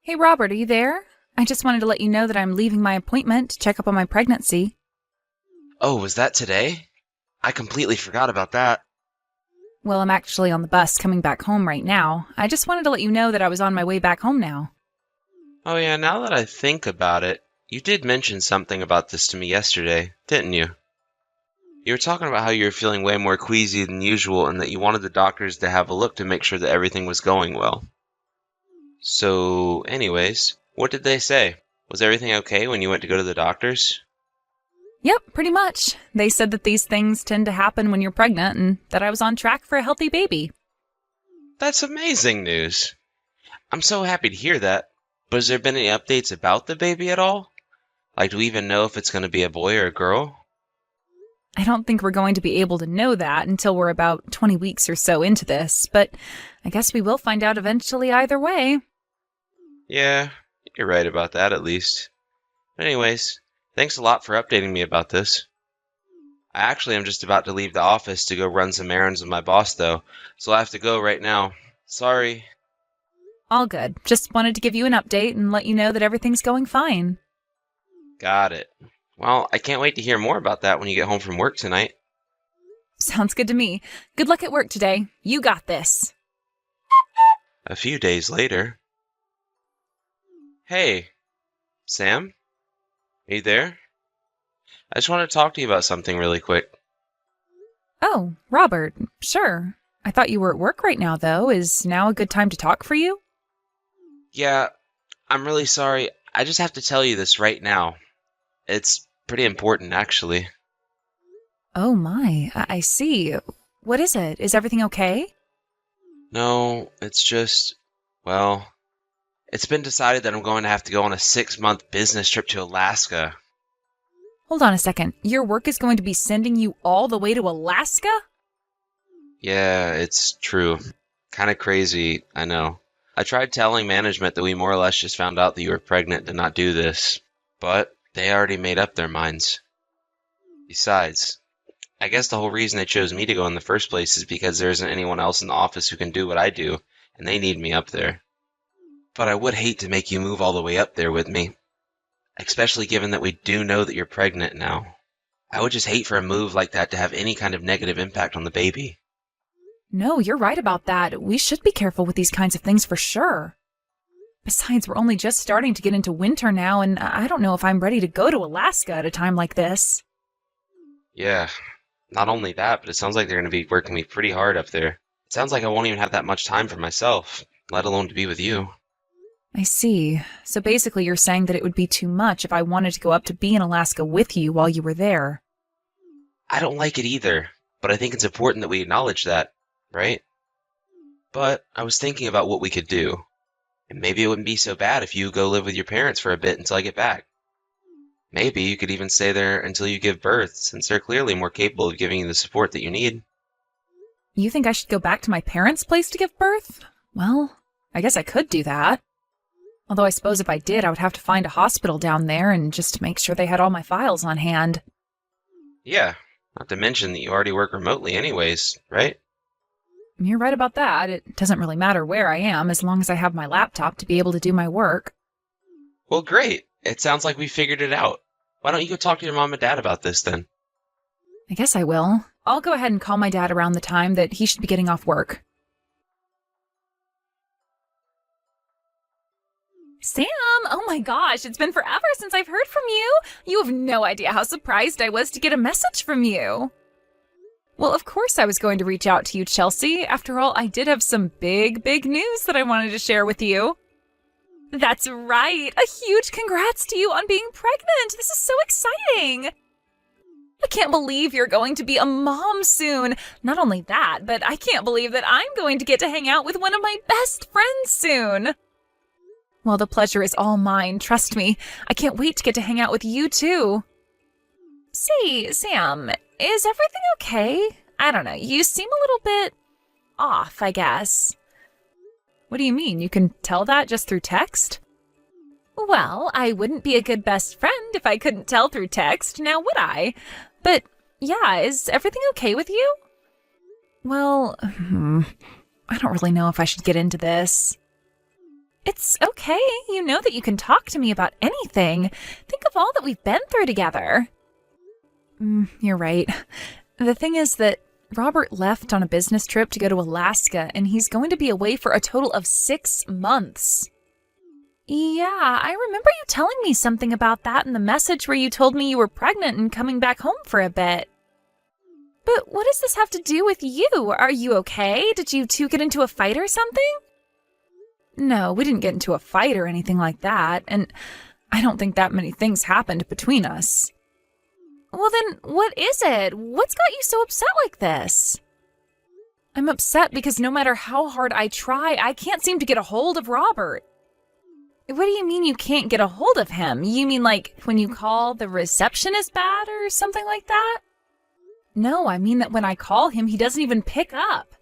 Hey, Robert, are you there? I just wanted to let you know that I'm leaving my appointment to check up on my pregnancy. Oh, was that today? I completely forgot about that. Well, I'm actually on the bus coming back home right now. I just wanted to let you know that I was on my way back home now. Oh yeah, now that I think about it, you did mention something about this to me yesterday, didn't you? You were talking about how you were feeling way more queasy than usual and that you wanted the doctors to have a look to make sure that everything was going well. So, anyways, what did they say? Was everything okay when you went to go to the doctors? Yep, pretty much. They said that these things tend to happen when you're pregnant and that I was on track for a healthy baby. That's amazing news. I'm so happy to hear that. But has there been any updates about the baby at all? Like, do we even know if it's going to be a boy or a girl? I don't think we're going to be able to know that until we're about 20 weeks or so into this, but I guess we will find out eventually either way. Yeah, you're right about that at least. Anyways, thanks a lot for updating me about this. I actually am just about to leave the office to go run some errands with my boss though, so I have to go right now. Sorry. All good. Just wanted to give you an update and let you know that everything's going fine. Got it. Well, I can't wait to hear more about that when you get home from work tonight. Sounds good to me. Good luck at work today. You got this. A few days later. Hey, Sam? Are you there? I just want to talk to you about something really quick. Oh, Robert, sure. I thought you were at work right now, though. Is now a good time to talk for you? Yeah, I'm really sorry. I just have to tell you this right now. It's pretty important, actually. Oh my, I see. What is it? Is everything okay? No, it's just, well, it's been decided that I'm going to have to go on a 6-month business trip to Alaska. Hold on a second. Your work is going to be sending you all the way to Alaska? Yeah, it's true. Kind of crazy, I know. I tried telling management that we more or less just found out that you were pregnant to not do this, but they already made up their minds. Besides, I guess the whole reason they chose me to go in the first place is because there isn't anyone else in the office who can do what I do, and they need me up there. But I would hate to make you move all the way up there with me, especially given that we do know that you're pregnant now. I would just hate for a move like that to have any kind of negative impact on the baby. No, you're right about that. We should be careful with these kinds of things for sure. Besides, we're only just starting to get into winter now, and I don't know if I'm ready to go to Alaska at a time like this. Yeah, not only that, but it sounds like they're going to be working me pretty hard up there. It sounds like I won't even have that much time for myself, let alone to be with you. I see. So basically you're saying that it would be too much if I wanted to go up to be in Alaska with you while you were there. I don't like it either, but I think it's important that we acknowledge that, right? But I was thinking about what we could do, and maybe it wouldn't be so bad if you go live with your parents for a bit until I get back. Maybe you could even stay there until you give birth, since they're clearly more capable of giving you the support that you need. You think I should go back to my parents' place to give birth? Well, I guess I could do that. Although I suppose if I did, I would have to find a hospital down there and just make sure they had all my files on hand. Yeah, not to mention that you already work remotely anyways, right? You're right about that. It doesn't really matter where I am as long as I have my laptop to be able to do my work. Well, great. It sounds like we figured it out. Why don't you go talk to your mom and dad about this then? I guess I will. I'll go ahead and call my dad around the time that he should be getting off work. Sam, oh my gosh, it's been forever since I've heard from you. You have no idea how surprised I was to get a message from you. Well, of course I was going to reach out to you, Chelsea. After all, I did have some big news that I wanted to share with you. That's right. A huge congrats to you on being pregnant. This is so exciting. I can't believe you're going to be a mom soon. Not only that, but I can't believe that I'm going to get to hang out with one of my best friends soon. Well, the pleasure is all mine, trust me. I can't wait to get to hang out with you, too. Say, Sam, is everything okay? I don't know, you seem a little bit off, I guess. What do you mean? You can tell that just through text? Well, I wouldn't be a good best friend if I couldn't tell through text, now would I? But, yeah, is everything okay with you? Well, I don't really know if I should get into this. It's okay. You know that you can talk to me about anything. Think of all that we've been through together. You're right. The thing is that Robert left on a business trip to go to Alaska, and he's going to be away for a total of 6 months. Yeah, I remember you telling me something about that in the message where you told me you were pregnant and coming back home for a bit. But what does this have to do with you? Are you okay? Did you two get into a fight or something? No, we didn't get into a fight or anything like that, and I don't think that many things happened between us. Well then, what is it? What's got you so upset like this? I'm upset because no matter how hard I try, I can't seem to get a hold of Robert. What do you mean you can't get a hold of him? You mean like when you call, the reception is bad or something like that? No, I mean that when I call him, he doesn't even pick up.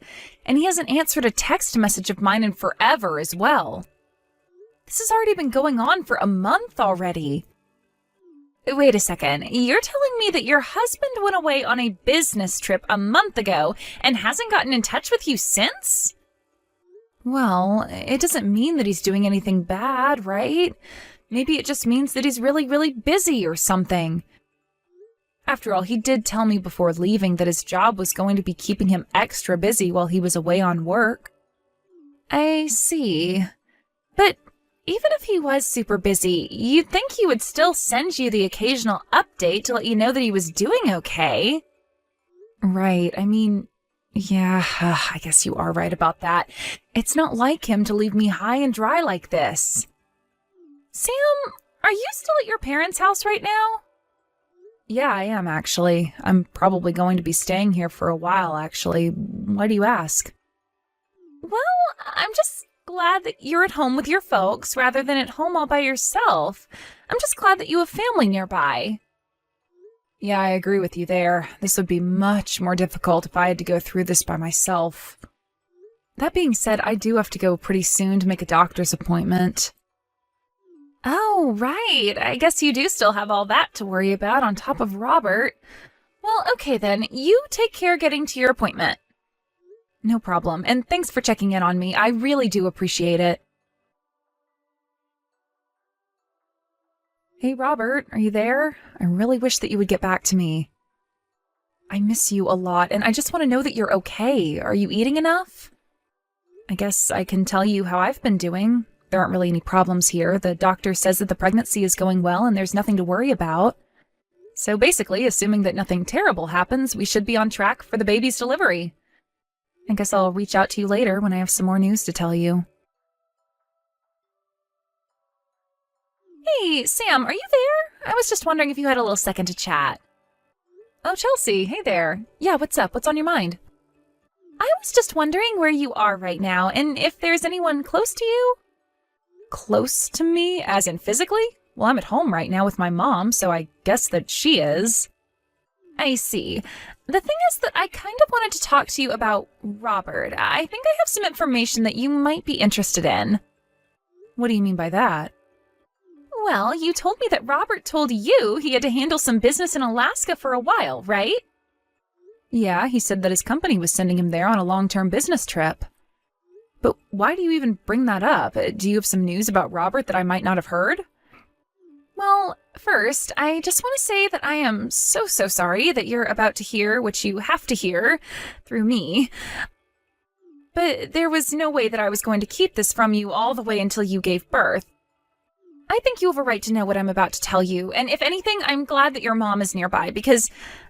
And he hasn't answered a text message of mine in forever as well. This has already been going on for a month already. Wait a second, you're telling me that your husband went away on a business trip a month ago and hasn't gotten in touch with you since? Well, it doesn't mean that he's doing anything bad, right? Maybe it just means that he's really, really busy or something. After all, he did tell me before leaving that his job was going to be keeping him extra busy while he was away on work. I see. But even if he was super busy, you'd think he would still send you the occasional update to let you know that he was doing okay. Right, I mean, yeah, I guess you are right about that. It's not like him to leave me high and dry like this. Sam, are you still at your parents' house right now? Yeah, I am, actually. I'm probably going to be staying here for a while, actually. Why do you ask? Well, I'm just glad that you're at home with your folks rather than at home all by yourself. I'm just glad that you have family nearby. Yeah, I agree with you there. This would be much more difficult if I had to go through this by myself. That being said, I do have to go pretty soon to make a doctor's appointment. Oh, right. I guess you do still have all that to worry about on top of Robert. Well, okay then. You take care getting to your appointment. No problem, and thanks for checking in on me. I really do appreciate it. Hey, Robert, are you there? I really wish that you would get back to me. I miss you a lot, and I just want to know that you're okay. Are you eating enough? I guess I can tell you how I've been doing. There aren't really any problems here. The doctor says that the pregnancy is going well and there's nothing to worry about. So basically, assuming that nothing terrible happens, we should be on track for the baby's delivery. I guess I'll reach out to you later when I have some more news to tell you. Hey, Sam, are you there? I was just wondering if you had a little second to chat. Oh, Chelsea, hey there. Yeah, what's up? What's on your mind? I was just wondering where you are right now and if there's anyone close to you. Close to me, as in physically? Well, I'm at home right now with my mom, so I guess that she is. I see. The thing is that I kind of wanted to talk to you about Robert. I think I have some information that you might be interested in. What do you mean by that? Well, you told me that Robert told you he had to handle some business in Alaska for a while, right? Yeah, he said that his company was sending him there on a long-term business trip. But why do you even bring that up? Do you have some news about Robert that I might not have heard? Well, first, I just want to say that I am so sorry that you're about to hear what you have to hear through me. But there was no way that I was going to keep this from you all the way until you gave birth. I think you have a right to know what I'm about to tell you, and if anything, I'm glad that your mom is nearby, because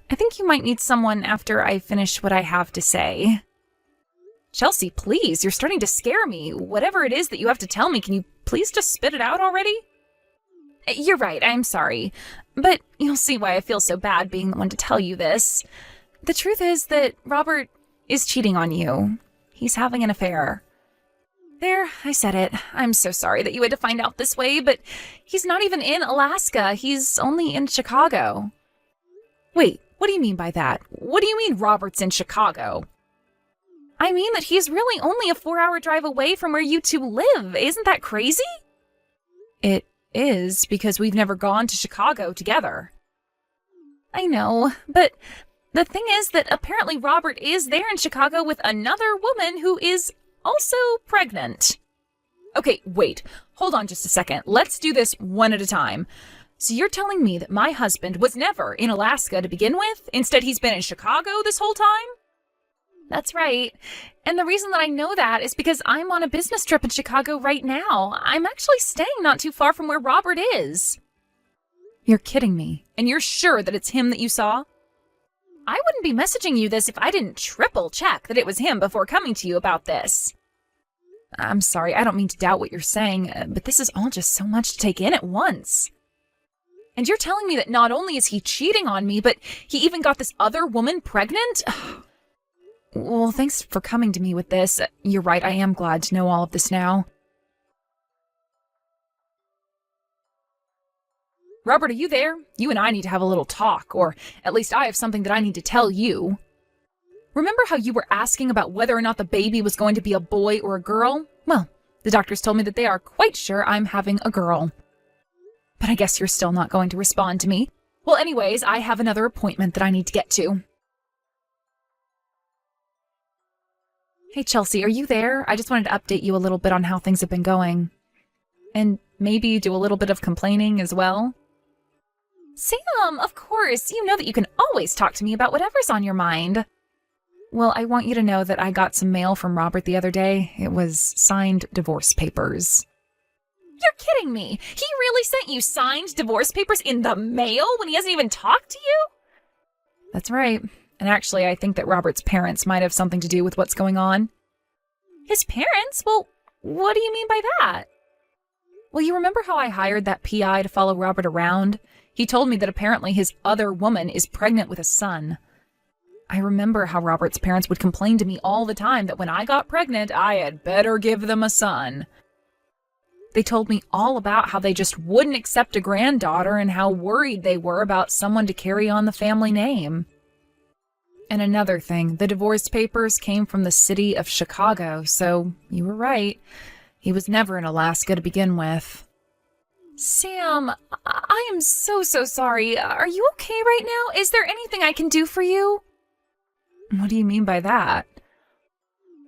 I think you might need someone after I finish what I have to say. Chelsea, please, you're starting to scare me. Whatever it is that you have to tell me, can you please just spit it out already? You're right, I'm sorry. But you'll see why I feel so bad being the one to tell you this. The truth is that Robert is cheating on you. He's having an affair. There, I said it. I'm so sorry that you had to find out this way, but he's not even in Alaska. He's only in Chicago. Wait, what do you mean by that? What do you mean Robert's in Chicago? I mean that he's really only a 4-hour drive away from where you two live. Isn't that crazy? It is, because we've never gone to Chicago together. I know, but the thing is that apparently Robert is there in Chicago with another woman who is also pregnant. Okay, wait. Hold on just a second. Let's do this one at a time. So you're telling me that my husband was never in Alaska to begin with? Instead, he's been in Chicago this whole time? That's right. And the reason that I know that is because I'm on a business trip in Chicago right now. I'm actually staying not too far from where Robert is. You're kidding me. And you're sure that it's him that you saw? I wouldn't be messaging you this if I didn't triple check that it was him before coming to you about this. I'm sorry, I don't mean to doubt what you're saying, but this is all just so much to take in at once. And you're telling me that not only is he cheating on me, but he even got this other woman pregnant? Well, thanks for coming to me with this. You're right, I am glad to know all of this now. Robert, are you there? You and I need to have a little talk, or at least I have something that I need to tell you. Remember how you were asking about whether or not the baby was going to be a boy or a girl? Well, the doctors told me that they are quite sure I'm having a girl. But I guess you're still not going to respond to me. Well, anyways, I have another appointment that I need to get to. Hey, Chelsea, are you there? I just wanted to update you a little bit on how things have been going. And maybe do a little bit of complaining as well. Sam, of course. You know that you can always talk to me about whatever's on your mind. Well, I want you to know that I got some mail from Robert the other day. It was signed divorce papers. You're kidding me. He really sent you signed divorce papers in the mail when he hasn't even talked to you? That's right. And actually, I think that Robert's parents might have something to do with what's going on. His parents? Well, what do you mean by that? Well, you remember how I hired that PI to follow Robert around? He told me that apparently his other woman is pregnant with a son. I remember how Robert's parents would complain to me all the time that when I got pregnant, I had better give them a son. They told me all about how they just wouldn't accept a granddaughter and how worried they were about someone to carry on the family name. And another thing, the divorce papers came from the city of Chicago, so you were right. He was never in Alaska to begin with. Sam, I am so sorry. Are you okay right now? Is there anything I can do for you? What do you mean by that?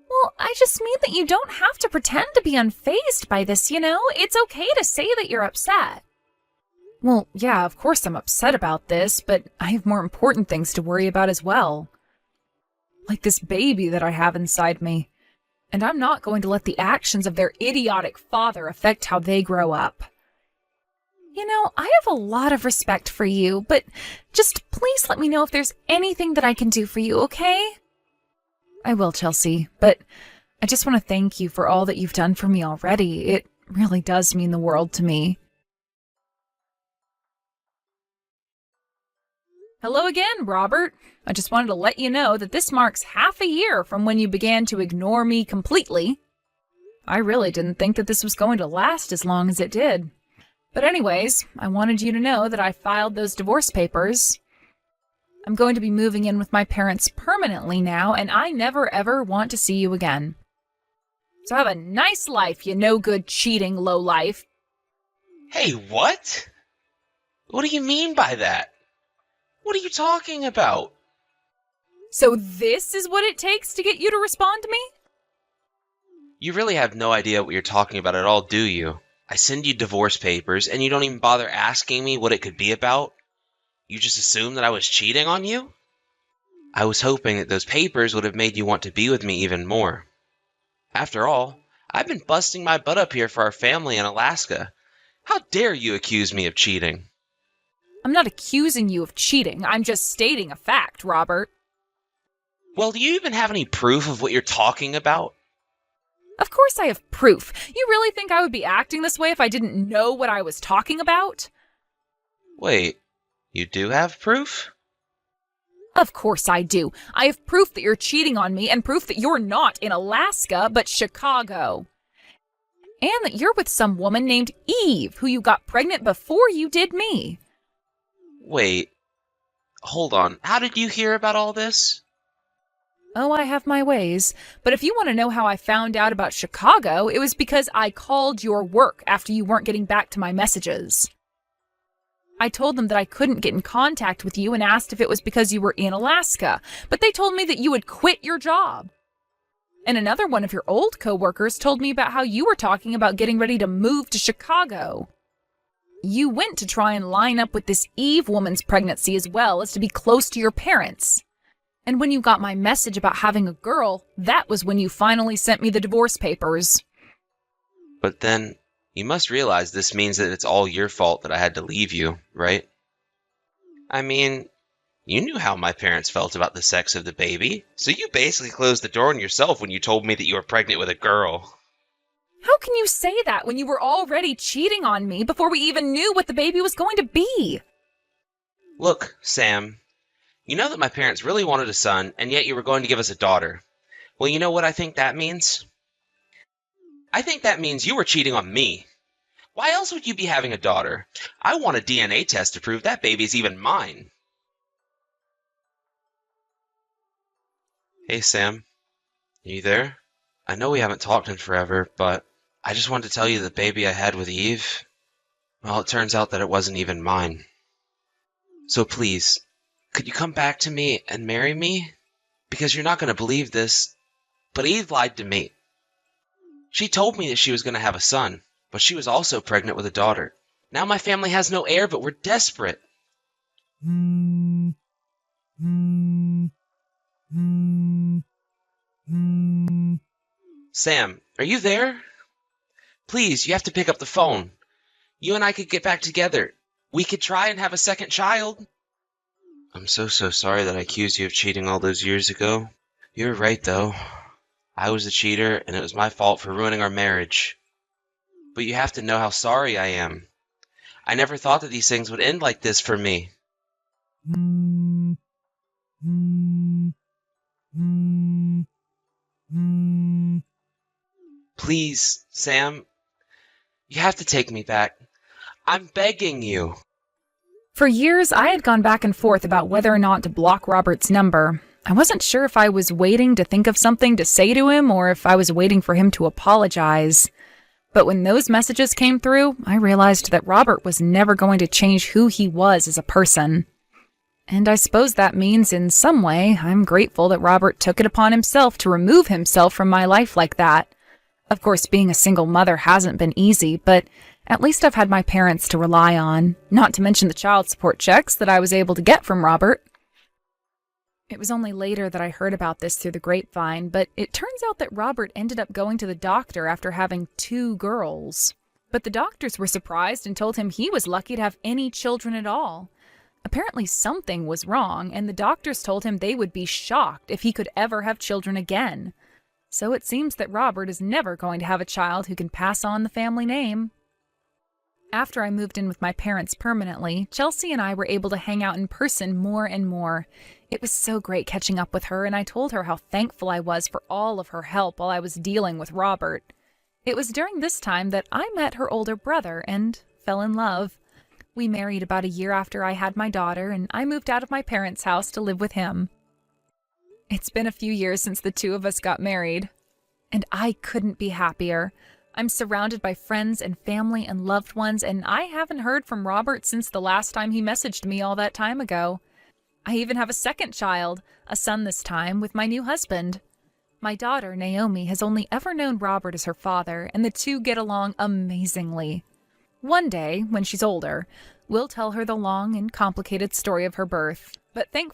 Well, I just mean that you don't have to pretend to be unfazed by this, you know? It's okay to say that you're upset. Well, yeah, of course I'm upset about this, but I have more important things to worry about as well. Like this baby that I have inside me. And I'm not going to let the actions of their idiotic father affect how they grow up. You know, I have a lot of respect for you, but just please let me know if there's anything that I can do for you, okay? I will, Chelsea, but I just want to thank you for all that you've done for me already. It really does mean the world to me. Hello again, Robert. I just wanted to let you know that this marks half a year from when you began to ignore me completely. I really didn't think that this was going to last as long as it did. But anyways, I wanted you to know that I filed those divorce papers. I'm going to be moving in with my parents permanently now, and I never ever want to see you again. So have a nice life, you no-good cheating lowlife. Hey, what? What do you mean by that? What are you talking about? So this is what it takes to get you to respond to me? You really have no idea what you're talking about at all, do you? I send you divorce papers, and you don't even bother asking me what it could be about? You just assume that I was cheating on you? I was hoping that those papers would have made you want to be with me even more. After all, I've been busting my butt up here for our family in Alaska. How dare you accuse me of cheating? I'm not accusing you of cheating. I'm just stating a fact, Robert. Well, do you even have any proof of what you're talking about? Of course I have proof. You really think I would be acting this way if I didn't know what I was talking about? Wait, you do have proof? Of course I do. I have proof that you're cheating on me and proof that you're not in Alaska, but Chicago. And that you're with some woman named Eve, who you got pregnant before you did me. Wait, hold on. How did you hear about all this? Oh, I have my ways. But if you want to know how I found out about Chicago, it was because I called your work after you weren't getting back to my messages. I told them that I couldn't get in contact with you and asked if it was because you were in Alaska, but they told me that you had quit your job. And another one of your old coworkers told me about how you were talking about getting ready to move to Chicago. You went to try and line up with this Eve woman's pregnancy as well as to be close to your parents. And when you got my message about having a girl, that was when you finally sent me the divorce papers. But then, you must realize this means that it's all your fault that I had to leave you, right? I mean, you knew how my parents felt about the sex of the baby, so you basically closed the door on yourself when you told me that you were pregnant with a girl. How can you say that when you were already cheating on me before we even knew what the baby was going to be? Look, Sam, you know that my parents really wanted a son, and yet you were going to give us a daughter. Well, you know what I think that means? I think that means you were cheating on me. Why else would you be having a daughter? I want a DNA test to prove that baby's even mine. Hey, Sam. You there? I know we haven't talked in forever, but I just wanted to tell you the baby I had with Eve, well, it turns out that it wasn't even mine. So please, could you come back to me and marry me? Because you're not going to believe this, but Eve lied to me. She told me that she was going to have a son, but she was also pregnant with a daughter. Now my family has no heir, but we're desperate. Sam, are you there? Please, you have to pick up the phone. You and I could get back together. We could try and have a second child. I'm so sorry that I accused you of cheating all those years ago. You're right, though. I was the cheater, and it was my fault for ruining our marriage. But you have to know how sorry I am. I never thought that these things would end like this for me. Please, Sam, you have to take me back. I'm begging you. For years, I had gone back and forth about whether or not to block Robert's number. I wasn't sure if I was waiting to think of something to say to him or if I was waiting for him to apologize. But when those messages came through, I realized that Robert was never going to change who he was as a person. And I suppose that means in some way I'm grateful that Robert took it upon himself to remove himself from my life like that. Of course, being a single mother hasn't been easy, but at least I've had my parents to rely on, not to mention the child support checks that I was able to get from Robert. It was only later that I heard about this through the grapevine, but it turns out that Robert ended up going to the doctor after having 2 girls. But the doctors were surprised and told him he was lucky to have any children at all. Apparently something was wrong, and the doctors told him they would be shocked if he could ever have children again. So it seems that Robert is never going to have a child who can pass on the family name. After I moved in with my parents permanently, Chelsea and I were able to hang out in person more and more. It was so great catching up with her, and I told her how thankful I was for all of her help while I was dealing with Robert. It was during this time that I met her older brother and fell in love. We married about a year after I had my daughter, and I moved out of my parents' house to live with him. It's been a few years since the 2 of us got married, and I couldn't be happier. I'm surrounded by friends and family and loved ones, and I haven't heard from Robert since the last time he messaged me all that time ago. I even have a second child, a son this time, with my new husband. My daughter, Naomi, has only ever known Robert as her father, and the 2 get along amazingly. One day, when she's older, we'll tell her the long and complicated story of her birth, but thankfully